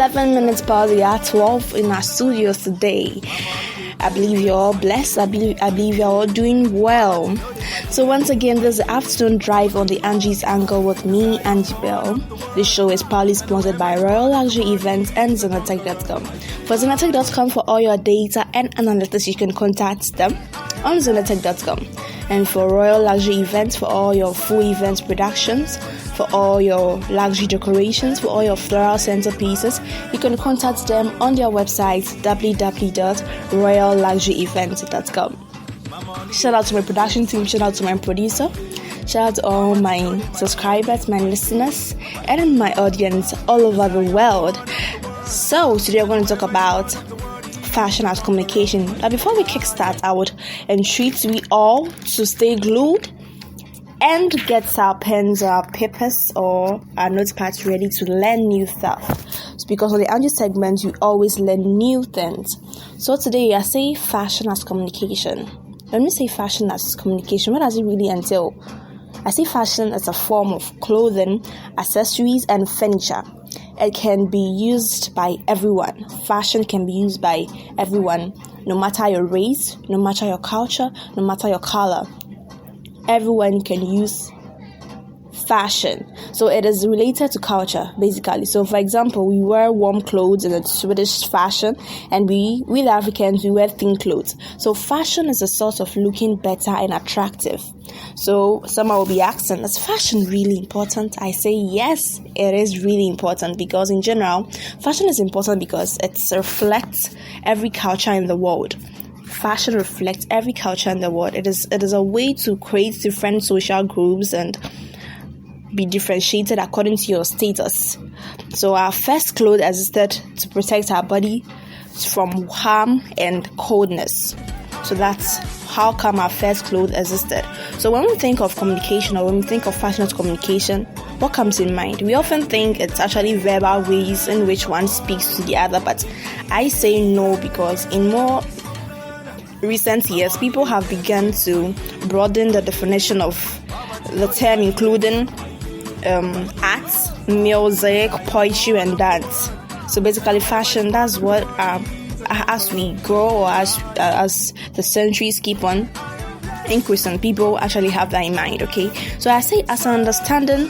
11 minutes past the hour 12 in our studios today. I believe you're all blessed. I believe you're all doing well. So once again, there's the afternoon drive on the Angie's Angle with me, Angebell. This show is proudly sponsored by Royal Luxury Events and Zenatech.com. For Zenatech.com, for all your data and analytics, you can contact them on Zenatech.com. And for Royal Luxury Events, for all your full events productions, for all your luxury decorations, for all your floral centerpieces, you can contact them on their website www.royalluxuryevents.com. Shout out to my production team, shout out to my producer, shout out to all my subscribers, my listeners, and my audience all over the world. So today we're going to talk about fashion as communication. But before we kickstart, I would entreat we all to stay glued and get our pens or our papers or our notepads ready to learn new stuff. It's because on the Angie segment, you always learn new things. So today I say fashion as communication. When we say fashion as communication, what does it really entail? I say fashion as a form of clothing, accessories, and furniture. It can be used by everyone. Fashion can be used by everyone, no matter your race, no matter your culture, no matter your color. Everyone can use fashion. So it is related to culture, basically. So for example, we wear warm clothes in a Swedish fashion, and we the Africans, we wear thin clothes. So fashion is a sort of looking better and attractive. So someone will be asking, is fashion really important? I say yes, it is really important, because in general, fashion is important because it reflects every culture in the world. Fashion reflects every culture in the world. It is a way to create different social groups and be differentiated according to your status. So our first clothes existed to protect our body from harm and coldness. So that's how come our first clothes existed. So when we think of communication, or when we think of fashion as communication, what comes in mind? We often think it's actually verbal ways in which one speaks to the other, but I say no, because in more recent years, people have begun to broaden the definition of the term, including arts, music, poetry, and dance. So basically, fashion, that's what as we grow, or as the centuries keep on increasing, people actually have that in mind. Okay, so I say as an understanding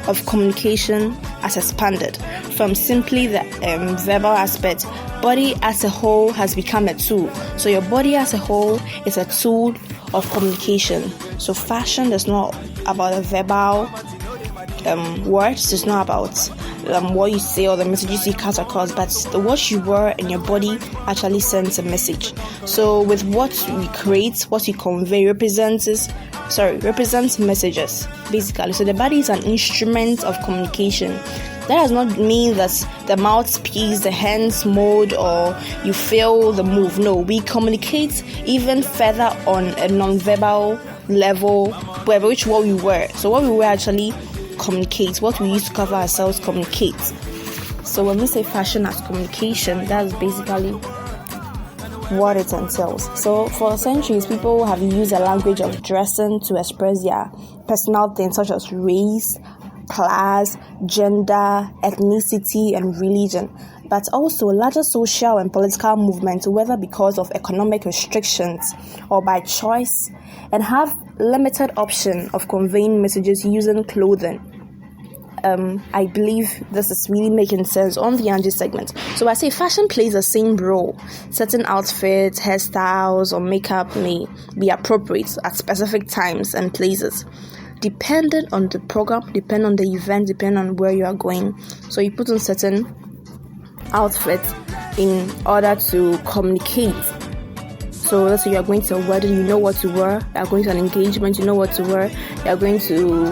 of communication has expanded from simply the verbal aspect. Body as a whole has become a tool. So your body as a whole is a tool of communication. So fashion is not about the verbal words. It's not about what you say or the messages you cast across, but what you wear and your body actually sends a message. So with what we create, what we convey represents messages, basically. So the body is an instrument of communication. That does not mean that the mouth speaks, the hands mold, or you feel the move. No, we communicate even further on a non-verbal level, which what we wear. So what we wear actually communicates. What we use to cover ourselves communicates. So when we say fashion as communication, that's basically what it entails. So for centuries, people have used a language of dressing to express their personal things such as race, class, gender, ethnicity, and religion, but also larger social and political movements, whether because of economic restrictions or by choice, and have limited option of conveying messages using clothing. I believe this is really making sense on the Angie segment. So I say fashion plays the same role. Certain outfits, hairstyles, or makeup may be appropriate at specific times and places, depending on the program, depending on the event, depending on where you are going. So you put on certain outfits in order to communicate. So let's say you are going to a wedding, you know what to wear. You are going to an engagement, you know what to wear. You are going to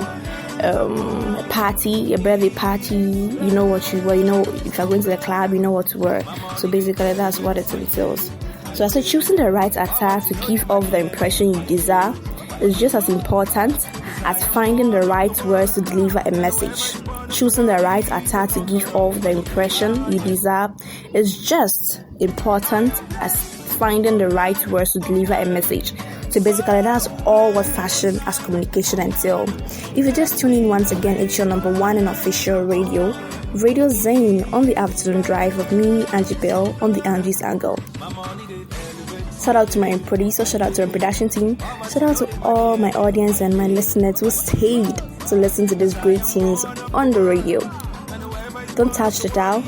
a party, a birthday party, you know what you wear. You know, if you are going to the club, you know what to wear. So basically, that's what it entails. So I say choosing the right attire to give off the impression you desire is just as important as finding the right words to deliver a message. Choosing the right attire to give off the impression you desire is just important as finding the right words to deliver a message. So basically, that's all what fashion as communication entails. If you just tune in once again, it's your number one and official radio, Radio Zane on the afternoon drive with me, Angebell, on the Angie's Angle. Shout out to my producer, shout out to my production team, shout out to all my audience and my listeners who stayed to listen to these great tunes on the radio. Don't touch the dial.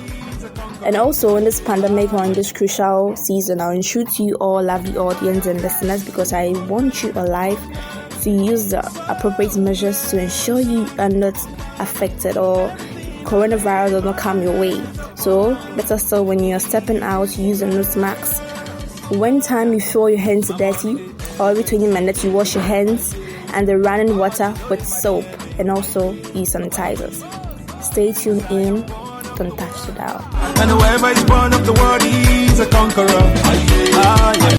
And also in this pandemic or in this crucial season, I'll ensure to you all lovely audience and listeners, because I want you alive, to use the appropriate measures to ensure you are not affected or coronavirus will not come your way. So better still, when you are stepping out, use a nose mask. When time you feel your hands are dirty, or every 20 minutes you wash your hands and the running water with soap, and also use sanitizers. Stay tuned in, don't touch the dial. And whoever is born of the world is a conqueror.